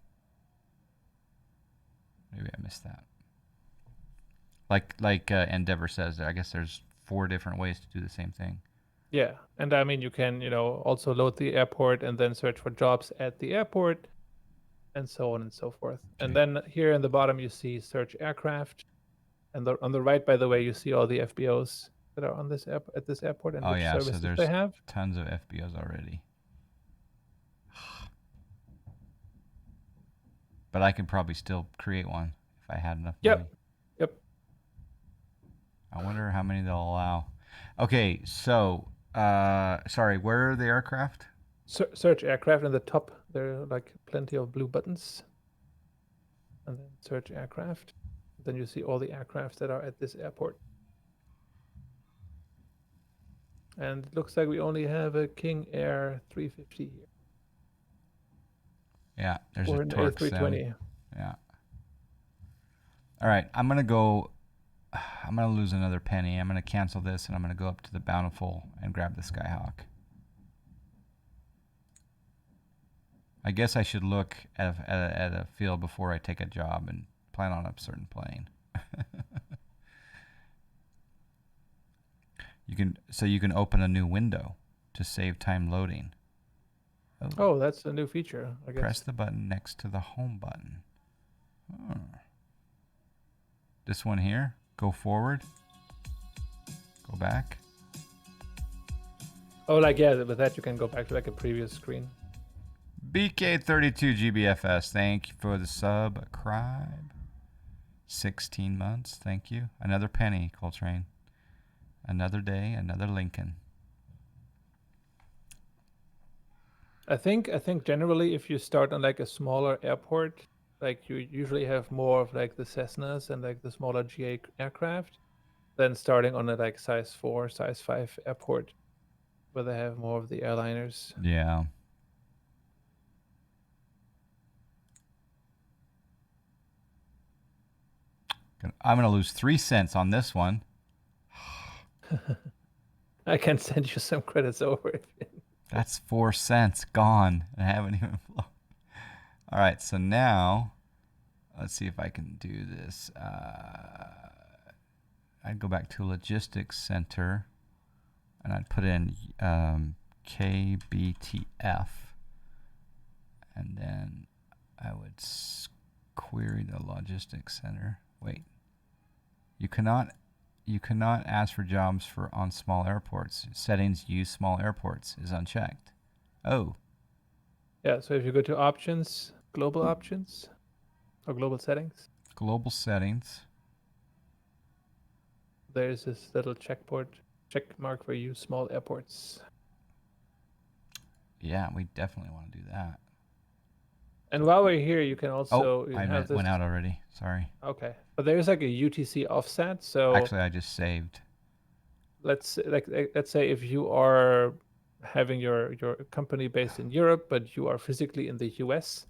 Maybe I missed that. Like Endeavor says, I guess there's 4 different ways to do the same thing. Yeah, and I mean you can also load the airport and then search for jobs at the airport, and so on and so forth. And Okay. then here in the bottom you see search aircraft, and on the right, by the way, you see all the FBOs that are on this at this airport and Oh which yeah, so services they there's have. tons of FBOs already. But I could probably still create one if I had enough money. Yep. I wonder how many they'll allow. Okay, so sorry, where are the aircraft? Search aircraft in the top. There are like plenty of blue buttons, and then search aircraft. Then you see all the aircraft that are at this airport. And it looks like we only have a King Air 350 here. Yeah, there's Or a an Torque A320. Yeah. All right, I'm going to lose another penny. I'm going to cancel this, and I'm going to go up to the Bountiful and grab the Skyhawk. I guess I should look at a field before I take a job and plan on a certain plane. You can open a new window to save time loading. Oh, that's a new feature, I guess. Press the button next to the home button. This one here, go forward, go back. Oh, like, yeah, with that you can go back to like a previous screen. BK32GBFS, thank you for the subscribe. 16 months, thank you. Another penny, Coltrane. Another day, another Lincoln. I think generally if you start on like a smaller airport, like you usually have more of like the Cessnas and like the smaller GA aircraft than starting on a like size 4, size 5 airport where they have more of the airliners. Yeah. I'm going to lose 3 cents on this one. I can send you some credits over. That's 4 cents gone. I haven't even flown. All right, so now let's see if I can do this. I'd go back to Logistics Center, and I'd put in KBTF, and then I would query the Logistics Center. Wait, you cannot ask for jobs on small airports. Settings use small airports is unchecked. Oh. Yeah, so if you go to options, global options, or global settings. Global settings. There's this little check mark for use small airports. Yeah, we definitely want to do that. And while we're here, you can also went out already. Sorry. Okay, but there's like a UTC offset. So actually, I just saved. Let's say if you are having your company based in Europe, but you are physically in the US,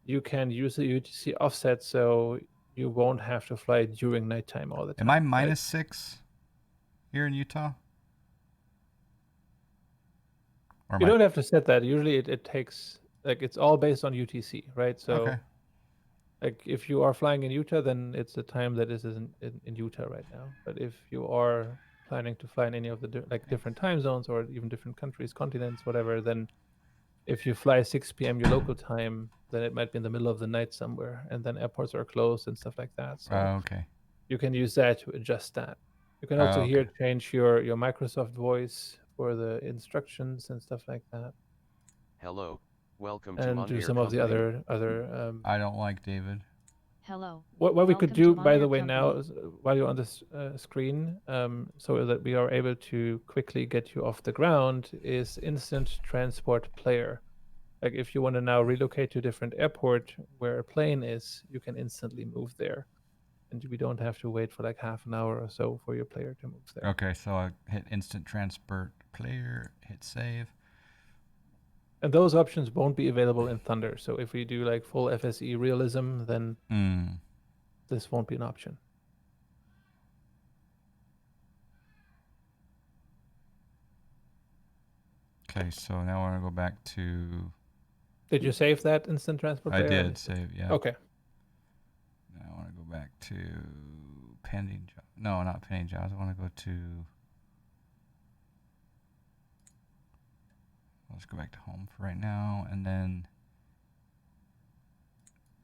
you can use the UTC offset, so you won't have to fly during nighttime all the time. Am I -6 here in Utah? You don't have to set that. Usually, it takes it's all based on UTC, right? So. Okay. Like if you are flying in Utah, then it's the time that is in Utah right now. But if you are planning to fly in any of the different time zones or even different countries, continents, whatever, then if you fly 6 p.m. your local time, then it might be in the middle of the night somewhere, and then airports are closed and stuff like that. So okay. You can use that to adjust that. You can also here change your Microsoft voice for the instructions and stuff like that. Hello. Welcome to and OnAir do some company. of the other. I don't like David. Hello. What we could Welcome do, to by the OnAir way, company. now is, while you're on this screen, so that we are able to quickly get you off the ground, is instant transport player. Like if you want to now relocate to a different airport where a plane is, you can instantly move there, and we don't have to wait for like half an hour or so for your player to move there. Okay, so I hit instant transport player, hit save. And those options won't be available in Thunder. So if we do like full FSE realism, then this won't be an option. Okay, so now I want to go back to... Did you save that instant transport player? I did save, yeah. Okay. Now back to pending job. No, not pending jobs. I want to go to. Let's go back to home for right now, and then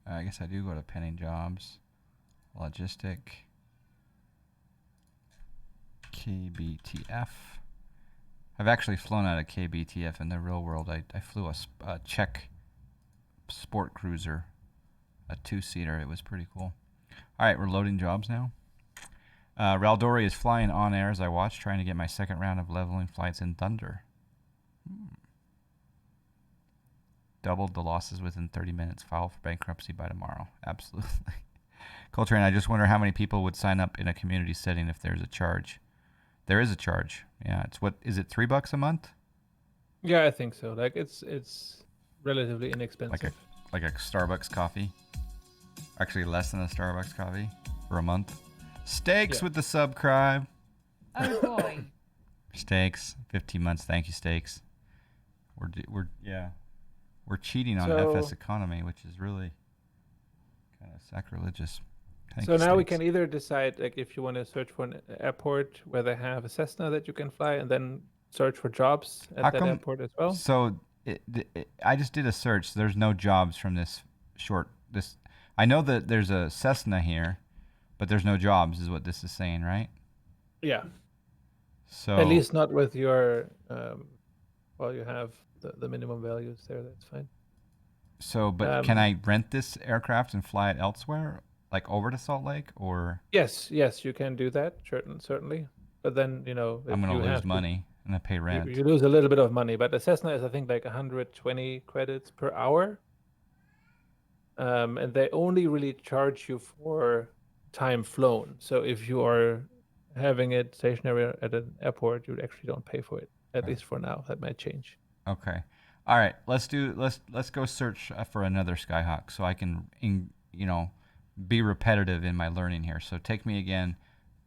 I guess I do go to pending jobs, logistic, KBTF. I've actually flown out of KBTF in the real world. I flew a Czech sport cruiser, a 2-seater. It was pretty cool. All right, we're loading jobs now. Raldori is flying OnAir as I watch, trying to get my second round of leveling flights in Thunder. Doubled the losses within 30 minutes. File for bankruptcy by tomorrow. Absolutely. Coltrane, I just wonder how many people would sign up in a community setting if there's a charge. There is a charge. Yeah, it's what is it? $3 a month? Yeah, I think so. Like it's relatively inexpensive. Like a Starbucks coffee. Actually, less than a Starbucks coffee for a month. Steaks with the subscribe. Oh boy. Steaks, 15 months. Thank you, Steaks. We're cheating on So- FS economy, which is really kind of sacrilegious. Thank So you, now we Steaks. can either decide like if you want to search for an airport where they have a Cessna that you can fly, and then search for jobs at How that come- airport as well. So I just did a search. There's no jobs from this. I know that there's a Cessna here, but there's no jobs, is what this is saying, right? Yeah, So at least not with your. Well, you have the minimum values there. That's fine. So, but can I rent this aircraft and fly it elsewhere, like over to Salt Lake, or Yes, you can do that. Certainly, but then if I'm going you to lose have to- money and I pay rent? You lose a little bit of money, but the Cessna is I think like 120 credits per hour. And they only really charge you for time flown. So if you are having it stationary at an airport, you actually don't pay for it. At least for now. That might change. Okay. All right. Let's go search for another Skyhawk so I can be repetitive in my learning here. So take me again.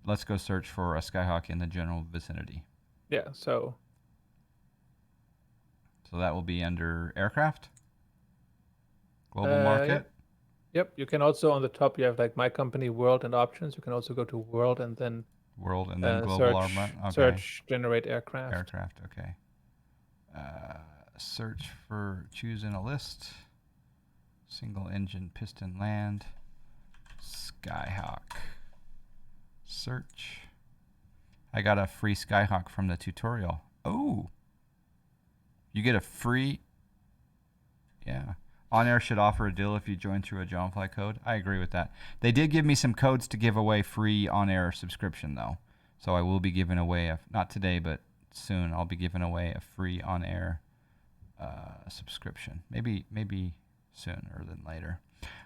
Let's go search for a Skyhawk in the general vicinity. Yeah. So that will be under aircraft. Global market. Yep. You can also on the top you have like my company, world, and options. You can also go to world and then World and then global search, armament. Okay. search generate aircraft. Aircraft. Okay. Search for choose in a list. Single engine piston land. Skyhawk. Search. I got a free Skyhawk from the tutorial. Oh. You get a free. Yeah. OnAir should offer a deal if you join through a Johnfly code. I agree with that. They did give me some codes to give away free OnAir subscription, though. So I will be giving away, not today, but soon, I'll be giving away a free OnAir subscription. Maybe sooner than later.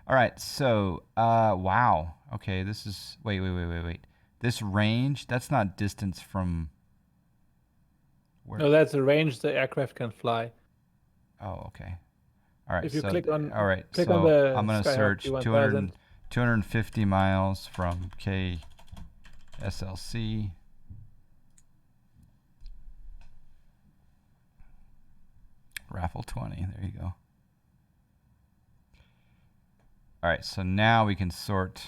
All right, so, wow. Okay, this is, wait. This range, that's not distance from where? No, that's the range the aircraft can fly. Oh, okay. All right. If you click on all right. click So on the I'm going to Skyhawk search P1000. 250 miles from KSLC. Raffle 20. There you go. All right. So now we can sort.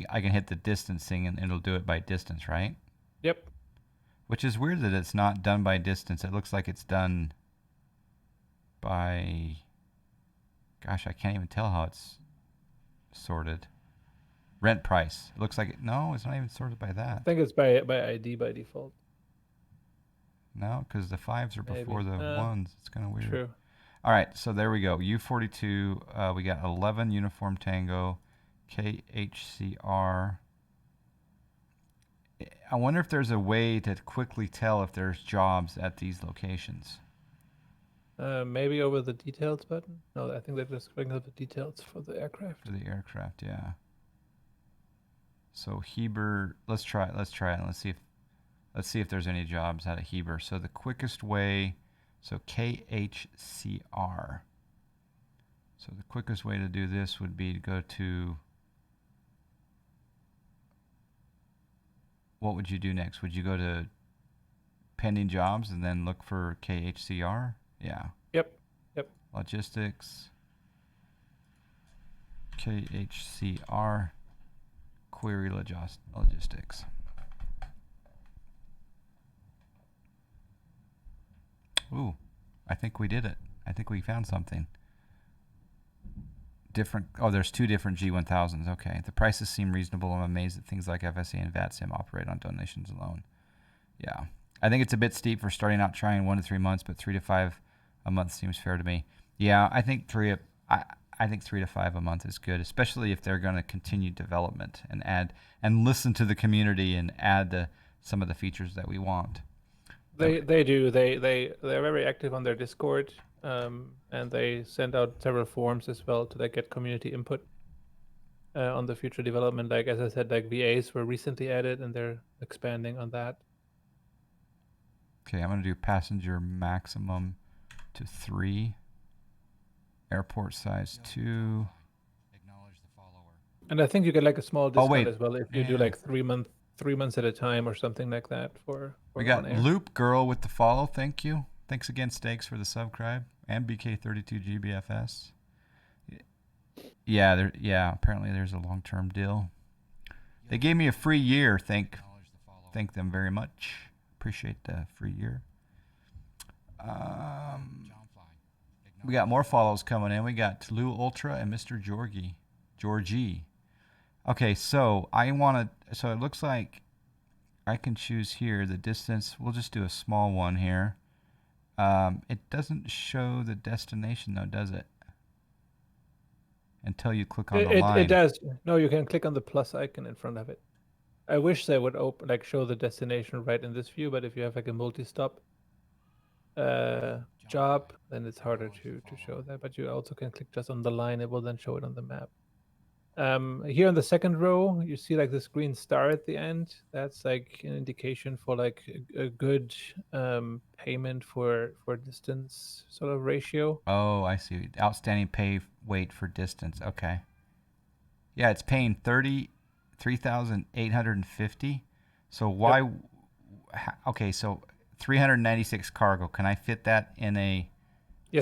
I can hit the distancing and it'll do it by distance, right? Yep. Which is weird that it's not done by distance. It looks like it's done by. Gosh, I can't even tell how it's sorted. Rent price. It looks like it. No, it's not even sorted by I that. think it's by ID by default. No, because the 5s are Maybe. before the 1s. It's kind of weird. True. All right, so there we go. U42. We got 11 Uniform Tango, KHCR. I wonder if there's a way to quickly tell if there's jobs at these locations. Maybe over the details button. No, I think they're just bringing up the details for the aircraft. For the aircraft, yeah. So Heber, let's try it. And let's see if there's any jobs out of Heber. So the quickest way, so KHCR. So the quickest way to do this would be to go to. What would you do next? Would you go to pending jobs and then look for KHCR? Yeah. Yep. Logistics. KHCR. query logistics. Ooh, I think we did it. I think we found something. Different. Oh, there's 2 different G1000s. Okay. The prices seem reasonable. I'm amazed that things like FSA and VATSIM operate on donations alone. Yeah. I think it's a bit steep for starting out trying 1 to 3 months, but 3 to 5 a month seems fair to me. Yeah, I think 3 to 5 a month is good, especially if they're going to continue development and add and listen to the community and add some of the features that we want. They do. They're very active on their Discord, and they send out several forums as well to like get community input on the future development. Like as I said, like VAs were recently added, and they're expanding on that. Okay, I'm going to do passenger maximum to 3, airport size 2. Acknowledge the follower. And I think you get like a small discount wait. as well if you do like 3 months at a time or something like that for We got OnAir. Loop Girl with the follow. Thank you. Thanks again, Stakes, for the subscribe. And BK32GBFS. Yeah, apparently there's a long-term deal. They gave me a free year. Thank them very much. Appreciate the free year. We got more follows coming in. We got Tulu Ultra and Mr. Georgie. Okay, so it looks like I can choose here the distance. We'll just do a small one here. It doesn't show the destination though, does it? Until you click on the line. It does. No, you can click on the plus icon in front of it. I wish they would show the destination right in this view, but if you have like a multi-stop job, then it's harder to show that. But you also can click just on the line; it will then show it on the map. Here in the second row, you see like this green star at the end. That's like an indication for like a good payment for distance sort of ratio. Oh, I see. Outstanding pay weight for distance. Okay. Yeah, it's paying 33,850. So why? Yep. Okay, so 396 cargo. Can I fit that in a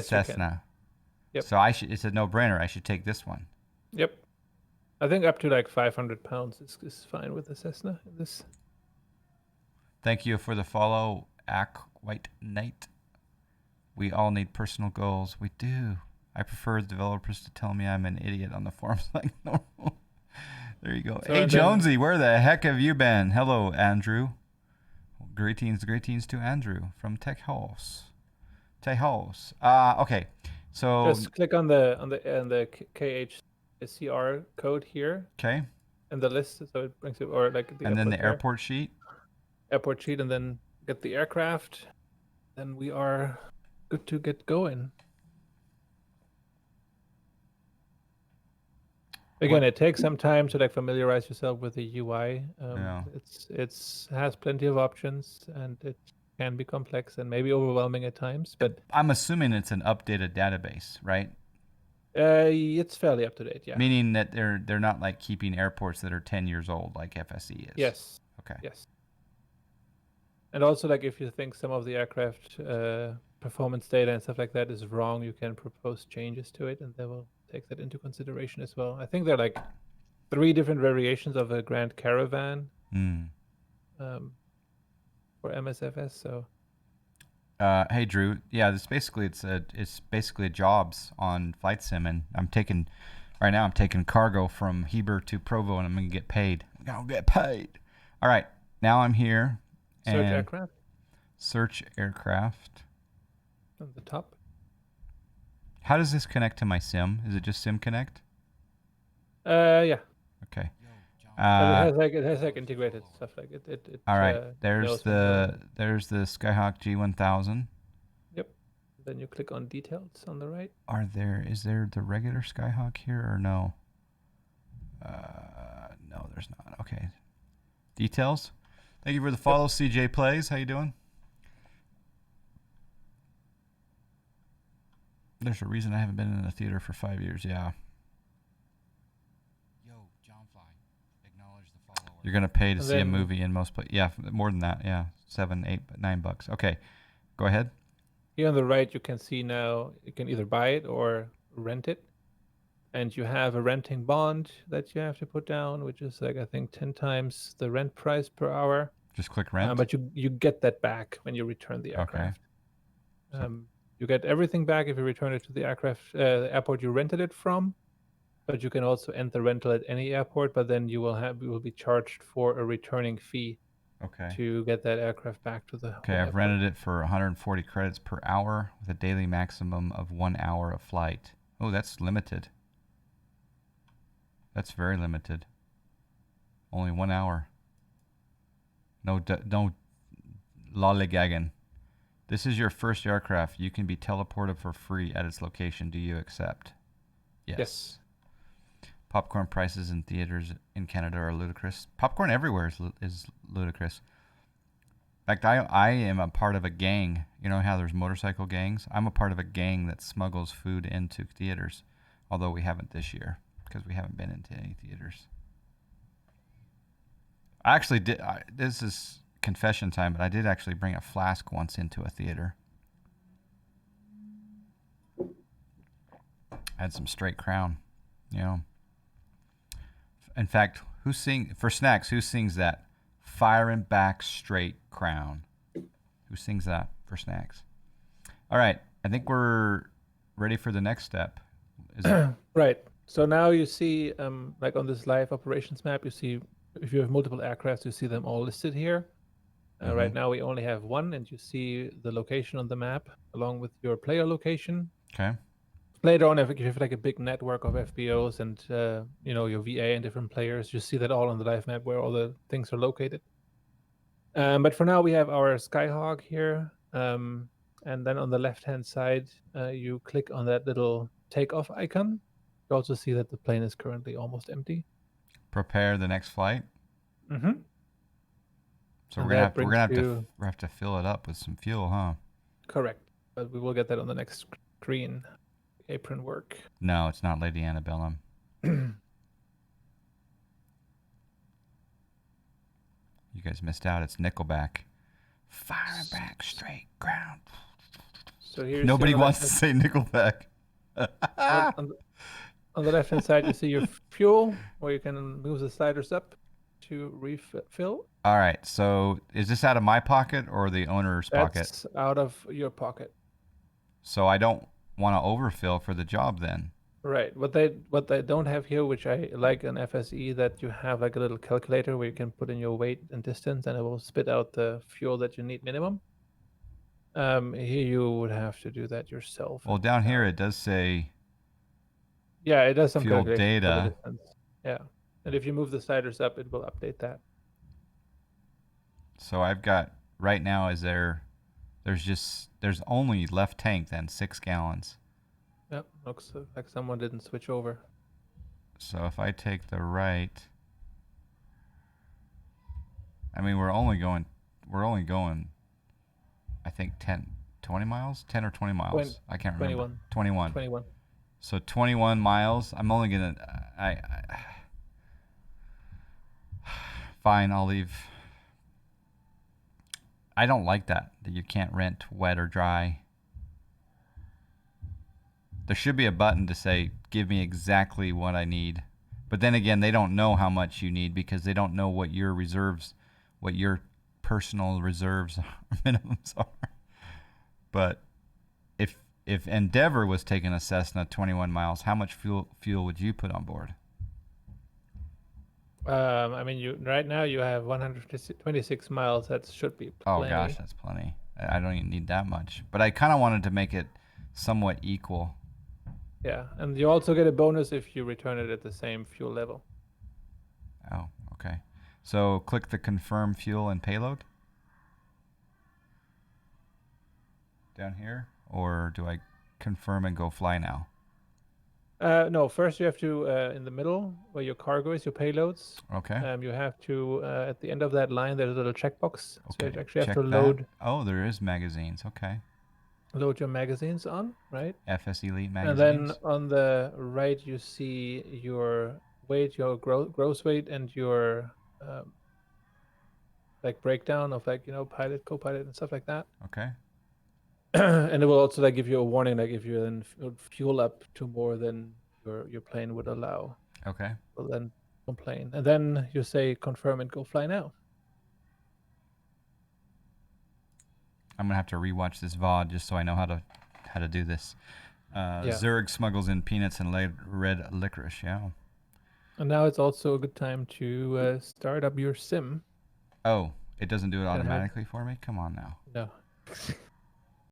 Cessna? Yep. So it's a no-brainer. I should take this one. Yep. I think up to like 500 pounds is fine with the Cessna. This. Thank you for the follow, White Knight. We all need personal goals. We do. I prefer developers to tell me I'm an idiot on the forums like normal. There you go. So hey, Jonesy, where the heck have you been? Hello, Andrew. Greetings to Andrew from Tech House. Okay, so just click on the KHCR code here. Okay. And the list, so it brings it, or like the. And then the airport sheet. Airport sheet, and then get the aircraft. Then we are good to get going. Again, it takes some time to like familiarize yourself with the UI. It's has plenty of options, and it can be complex and maybe overwhelming at times. But I'm assuming it's an updated database, right? It's fairly up to date, yeah. Meaning that they're not like keeping airports that are 10 years old like FSE is. Yes. Okay. Yes. And also, like if you think some of the aircraft performance data and stuff like that is wrong, you can propose changes to it, and they will take that into consideration as well. I think there are like 3 different variations of a Grand Caravan for MSFS. So, hey Drew, yeah, it's basically a jobs on Flight Sim, and I'm taking cargo from Heber to Provo, and I'm gonna get paid. All right, now I'm here. Search aircraft. On the top. How does this connect to my sim? Is it just Sim Connect? Yeah. Okay. It has like integrated stuff like it. All right. There's the Skyhawk G1000. Yep. Then you click on details on the right. Is there the regular Skyhawk here or no? No, there's not. Okay. Details. Thank you for the follow, CJ Plays. How you doing? There's a reason I haven't been in a theater for 5 years. Yeah. Yo, John Fly, acknowledge the follower. You're gonna pay to see a movie in most places. Yeah, more than that. Yeah, $7, $8, $9. Okay, go ahead. Here on the right, you can see now you can either buy it or rent it. and you have a renting bond that you have to put down, which is like I think 10 times the rent price per hour. Just click rent. But you get that back when you return the aircraft. So- You get everything back if you return it to the airport you rented it from. But you can also end the rental at any airport, but then you will be charged for a returning fee Okay. to get that aircraft back to the Okay, home I've airport. rented it for 140 credits per hour with a daily maximum of 1 hour of flight. Oh, that's limited. That's very limited. Only 1 hour. No lollygagging. This is your first aircraft. You can be teleported for free at its location. Do you accept? Yes. Popcorn prices in theaters in Canada are ludicrous. Popcorn everywhere is ludicrous. In fact, I am a part of a gang. You know how there's motorcycle gangs? I'm a part of a gang that smuggles food into theaters, although we haven't this year because we haven't been into any theaters. I actually did. This is confession time, but I did actually bring a flask once into a theater. I had some straight Crown, you know. In fact, who sings that? Firing back straight Crown. Who sings that for snacks? All right, I think we're ready for the next step. Is it? Right. So now you see, like on this live operations map, you see if you have multiple aircraft, you see them all listed here. Right now we only have one, and you see the location on the map along with your player location. Okay. Later on, if you have like a big network of FBOs and your VA and different players, you see that all on the live map where all the things are located. But for now, we have our Skyhawk here, and then on the left-hand side, you click on that little takeoff icon. You also see that the plane is currently almost empty. Prepare the next flight. Mm-hmm. So And we're that gonna have brings to fill it up with some fuel, huh? Correct, but we will get that on the next screen. Apron work. No, it's not Lady Antebellum. You guys missed out. It's Nickelback. Firing back straight ground. So here's Nobody wants to say Nickelback. on the left-hand side, you see your fuel, where you can move the sliders up to refill. All right. So is this out of my pocket or the owner's pocket? That's out of your pocket. So I don't want to overfill for the job then. Right. What they don't have here, which I like in FSE, that you have like a little calculator where you can put in your weight and distance, and it will spit out the fuel that you need minimum. Here you would have to do that yourself. Well, down here it does say Yeah, it does some fuel calculations for the data. distance. Yeah, and if you move the sliders up, it will update that. So I've got right now there's only left tank then 6 gallons. Yep, looks like someone didn't switch over. So if I take the right, I mean we're only going I think 20 miles, 10 or 20 miles. I can't remember. 21. 21. So 21 miles. I'm only going to fine, I'll leave. I don't like that you can't rent wet or dry. There should be a button to say, give me exactly what I need. But then again, they don't know how much you need because they don't know what your reserves, what your personal reserves minimums are. But if Endeavor was taking a Cessna 21 miles, how much fuel would you put on board? I mean, right now you have 126 miles. That should be plenty. Oh gosh, that's plenty. I don't even need that much. But I kind of wanted to make it somewhat equal. Yeah, and you also get a bonus if you return it at the same fuel level. Oh, okay. So click the confirm fuel and payload down here, or do I confirm and go fly now? No, first you have to, in the middle where your cargo is, your payloads. Okay. You have to, at the end of that line, there's a little checkbox. Okay. So you actually have Check to load. that. Oh, there is magazines. Okay. Load your magazines on, right? FS Elite magazines. And then on the right, you see your weight, your gross weight, and your like breakdown of like pilot, co-pilot, and stuff like that. Okay. And it will also like give you a warning, like if you then fuel up to more than your plane would allow. Okay. Will then complain, and then you say confirm and go fly now. I'm gonna have to rewatch this VOD just so I know how to do this. Yeah. Zurg smuggles in peanuts and red licorice. Yeah. And now it's also a good time to start up your sim. Oh, it doesn't do it have- automatically for me? Come on now. No.